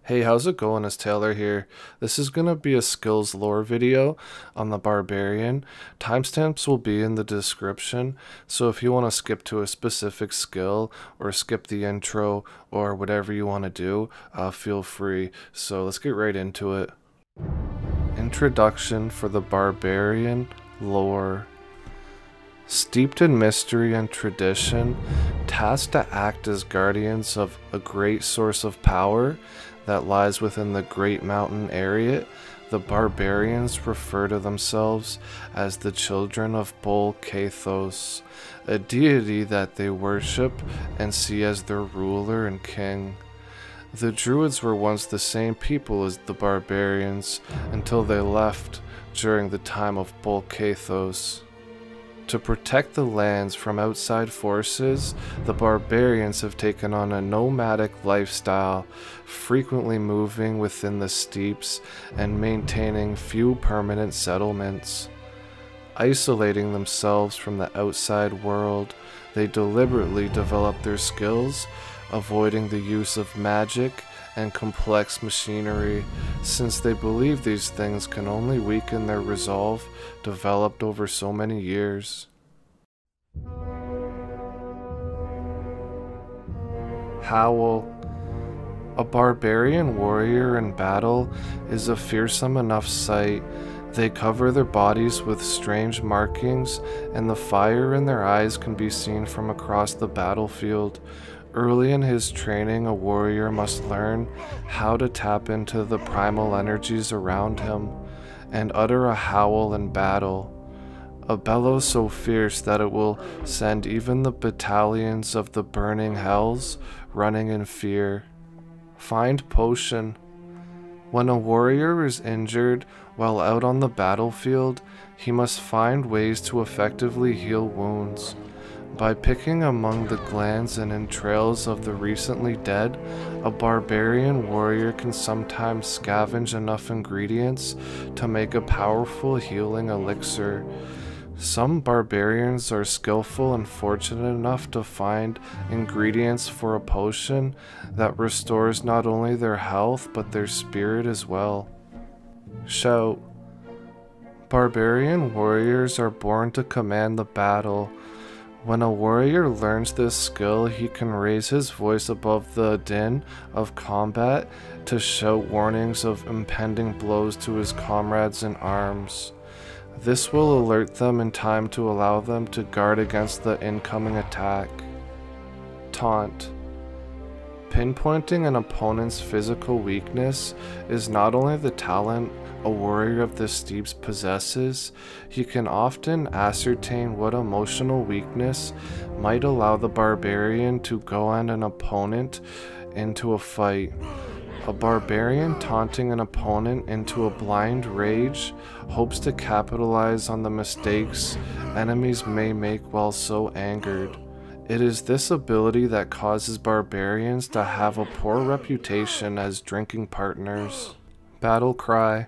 Hey, how's it going? It's Taylor here. This is going to be a skills lore video on the Barbarian. Timestamps will be in the description, so if you want to skip to a specific skill or skip the intro or whatever you want to do, feel free. So let's get right into it. Introduction for the Barbarian lore. Steeped in mystery and tradition, tasked to act as guardians of a great source of power that lies within the Great Mountain area, the Barbarians refer to themselves as the children of Bol Kathos, a deity that they worship and see as their ruler and king. The Druids were once the same people as the Barbarians until they left during the time of Bol Kathos. To protect the lands from outside forces, the Barbarians have taken on a nomadic lifestyle, frequently moving within the steppes and maintaining few permanent settlements. Isolating themselves from the outside world, they deliberately develop their skills, avoiding the use of magic and complex machinery, since they believe these things can only weaken their resolve developed over so many years. Howl. A barbarian warrior in battle is a fearsome enough sight. They cover their bodies with strange markings, and the fire in their eyes can be seen from across the battlefield. Early in his training, a warrior must learn how to tap into the primal energies around him and utter a howl in battle, a bellow so fierce that it will send even the battalions of the burning hells running in fear. Find potion. When a warrior is injured while out on the battlefield, he must find ways to effectively heal wounds. By picking among the glands and entrails of the recently dead, a barbarian warrior can sometimes scavenge enough ingredients to make a powerful healing elixir. Some barbarians are skillful and fortunate enough to find ingredients for a potion that restores not only their health but their spirit as well. Shout. Barbarian warriors are born to command the battle. When a warrior learns this skill, he can raise his voice above the din of combat to shout warnings of impending blows to his comrades in arms. This will alert them in time to allow them to guard against the incoming attack. Taunt. Pinpointing an opponent's physical weakness is not only the talent a warrior of the steppes possesses, he can often ascertain what emotional weakness might allow the barbarian to go on an opponent into a fight. A barbarian taunting an opponent into a blind rage hopes to capitalize on the mistakes enemies may make while so angered. It is this ability that causes barbarians to have a poor reputation as drinking partners. Battle cry.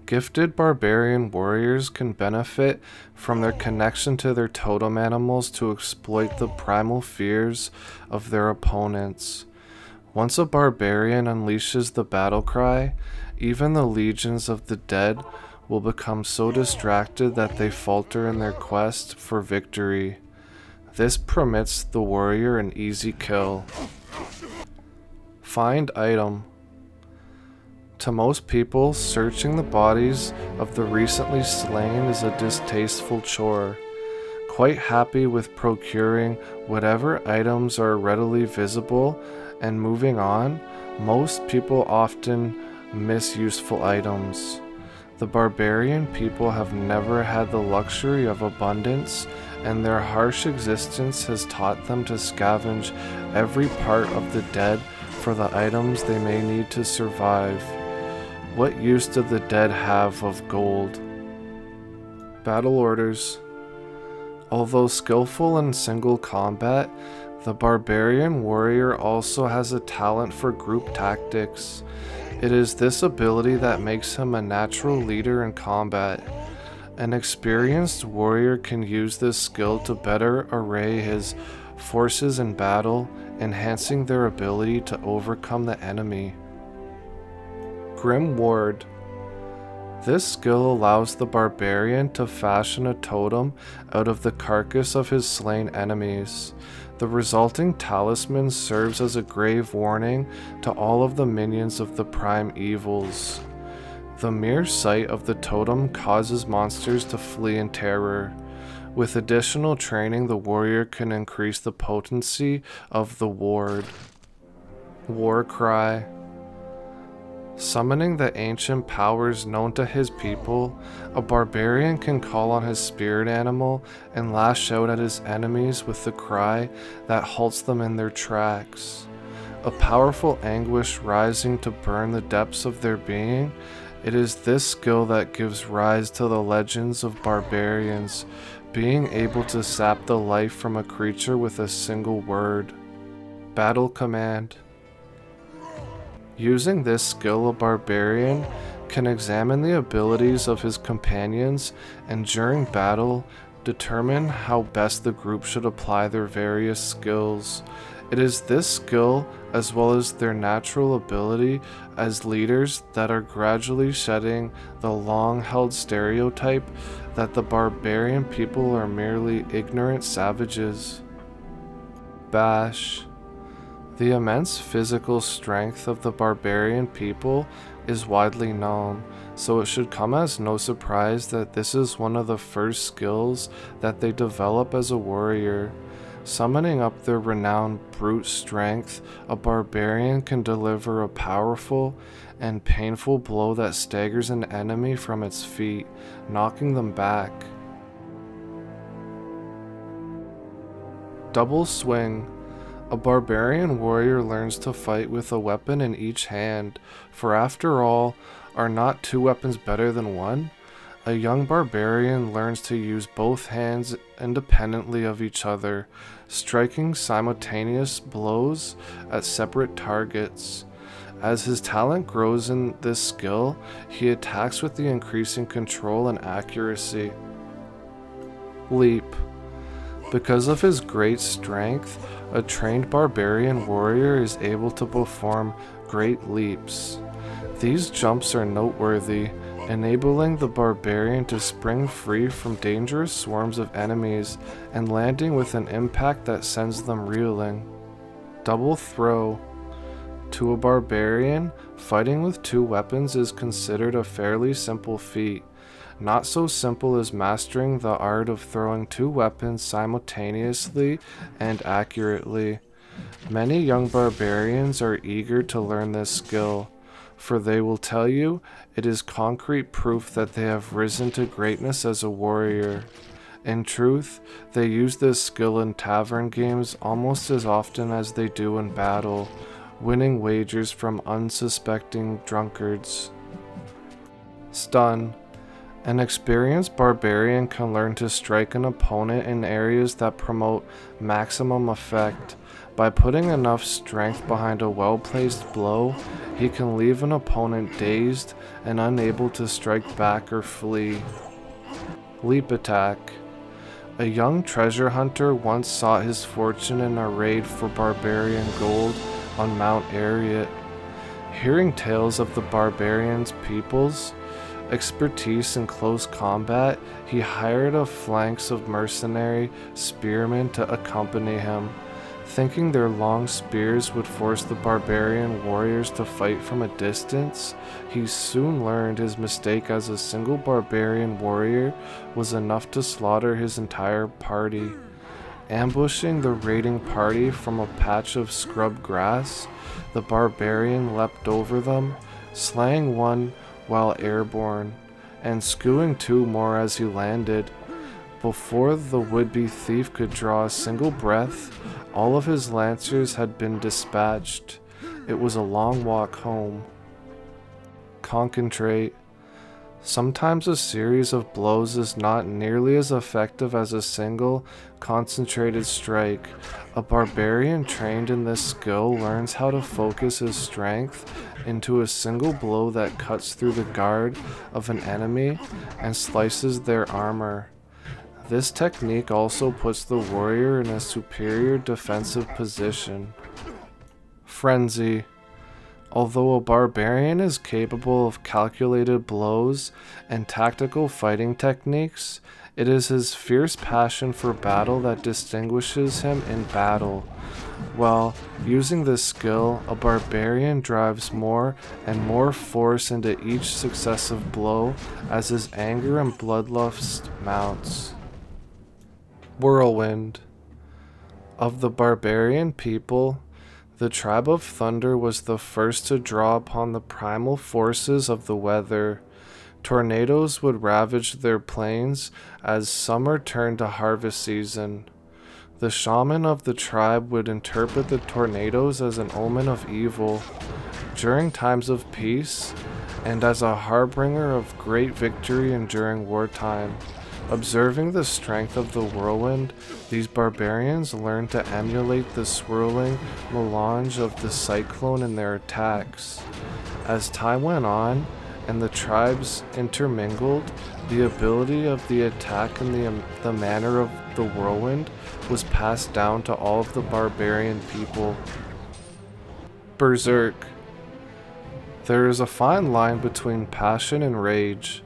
Gifted barbarian warriors can benefit from their connection to their totem animals to exploit the primal fears of their opponents. Once a barbarian unleashes the battle cry, even the legions of the dead will become so distracted that they falter in their quest for victory. This permits the warrior an easy kill. Find item. To most people, searching the bodies of the recently slain is a distasteful chore. Quite happy with procuring whatever items are readily visible and moving on, most people often miss useful items. The barbarian people have never had the luxury of abundance, and their harsh existence has taught them to scavenge every part of the dead for the items they may need to survive. What use do the dead have of gold? Battle orders. Although skillful in single combat, the barbarian warrior also has a talent for group tactics. It is this ability that makes him a natural leader in combat. An experienced warrior can use this skill to better array his forces in battle, enhancing their ability to overcome the enemy. Grim Ward. This skill allows the barbarian to fashion a totem out of the carcass of his slain enemies. The resulting talisman serves as a grave warning to all of the minions of the prime evils. The mere sight of the totem causes monsters to flee in terror. With additional training, the warrior can increase the potency of the ward. War Cry. Summoning the ancient powers known to his people, a barbarian can call on his spirit animal and lash out at his enemies with the cry that halts them in their tracks. A powerful anguish rising to burn the depths of their being, it is this skill that gives rise to the legends of barbarians, being able to sap the life from a creature with a single word. Battle Command. Using this skill, a barbarian can examine the abilities of his companions and during battle determine how best the group should apply their various skills. It is this skill, as well as their natural ability as leaders, that are gradually shedding the long-held stereotype that the barbarian people are merely ignorant savages. Bash. The immense physical strength of the barbarian people is widely known, so it should come as no surprise that this is one of the first skills that they develop as a warrior. Summoning up their renowned brute strength, a barbarian can deliver a powerful and painful blow that staggers an enemy from its feet, knocking them back. Double Swing. A barbarian warrior learns to fight with a weapon in each hand, for after all, are not two weapons better than one? A young barbarian learns to use both hands independently of each other, striking simultaneous blows at separate targets. As his talent grows in this skill, he attacks with the increasing control and accuracy. Leap. Because of his great strength, a trained barbarian warrior is able to perform great leaps. These jumps are noteworthy, enabling the barbarian to spring free from dangerous swarms of enemies and landing with an impact that sends them reeling. Double Throw. To a barbarian, fighting with two weapons is considered a fairly simple feat. Not so simple as mastering the art of throwing two weapons simultaneously and accurately. Many young barbarians are eager to learn this skill, for they will tell you it is concrete proof that they have risen to greatness as a warrior. In truth, they use this skill in tavern games almost as often as they do in battle, winning wagers from unsuspecting drunkards. Stun. An experienced barbarian can learn to strike an opponent in areas that promote maximum effect. By putting enough strength behind a well-placed blow, he can leave an opponent dazed and unable to strike back or flee. Leap Attack. A young treasure hunter once sought his fortune in a raid for barbarian gold on Mount Ariat. Hearing tales of the barbarians' peoples, expertise in close combat, he hired a phalanx of mercenary spearmen to accompany him. Thinking their long spears would force the barbarian warriors to fight from a distance, he soon learned his mistake, as a single barbarian warrior was enough to slaughter his entire party. Ambushing the raiding party from a patch of scrub grass, the barbarian leapt over them, slaying one while airborne, and skewing two more as he landed. Before the would-be thief could draw a single breath, all of his lancers had been dispatched. It was a long walk home. Concentrate. Sometimes a series of blows is not nearly as effective as a single, concentrated strike. A barbarian trained in this skill learns how to focus his strength into a single blow that cuts through the guard of an enemy and slices their armor. This technique also puts the warrior in a superior defensive position. Frenzy. Although a barbarian is capable of calculated blows and tactical fighting techniques, it is his fierce passion for battle that distinguishes him in battle. While using this skill, a barbarian drives more and more force into each successive blow as his anger and bloodlust mounts. Whirlwind. Of the barbarian people, the tribe of Thunder was the first to draw upon the primal forces of the weather. Tornadoes would ravage their plains as summer turned to harvest season. The shaman of the tribe would interpret the tornadoes as an omen of evil during times of peace and as a harbinger of great victory during wartime. Observing the strength of the whirlwind, these barbarians learned to emulate the swirling melange of the cyclone in their attacks. As time went on and the tribes intermingled, the ability of the attack and the manner of the whirlwind was passed down to all of the barbarian people. Berserk. There is a fine line between passion and rage,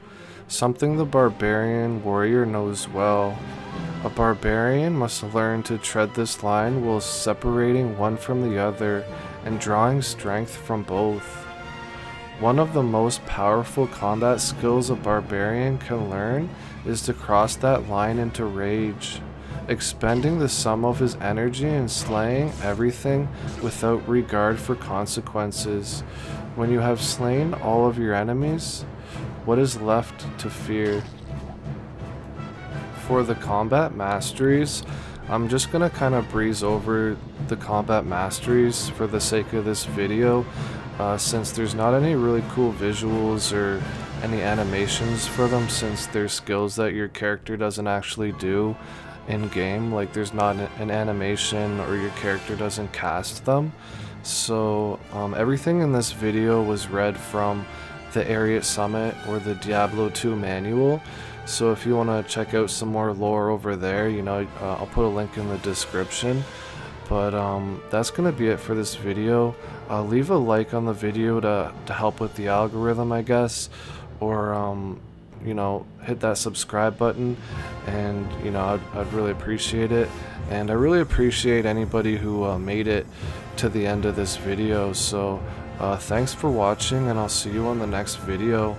something the barbarian warrior knows well. A barbarian must learn to tread this line while separating one from the other and drawing strength from both. One of the most powerful combat skills a barbarian can learn is to cross that line into rage, expending the sum of his energy and slaying everything without regard for consequences. When you have slain all of your enemies, what is left to fear? For the combat masteries, I'm just gonna kind of breeze over the combat masteries for the sake of this video, since there's not any really cool visuals or any animations for them, since they're skills that your character doesn't actually do in game. Like, there's not an animation or your character doesn't cast them. So everything in this video was read from the Ariat Summit or the Diablo 2 manual. So if you want to check out some more lore over there, you know, I'll put a link in the description. But that's gonna be it for this video. Leave a like on the video to help with the algorithm, I guess, or you know, hit that subscribe button, and you know, I'd really appreciate it. And I really appreciate anybody who made it to the end of this video. So thanks for watching, and I'll see you on the next video.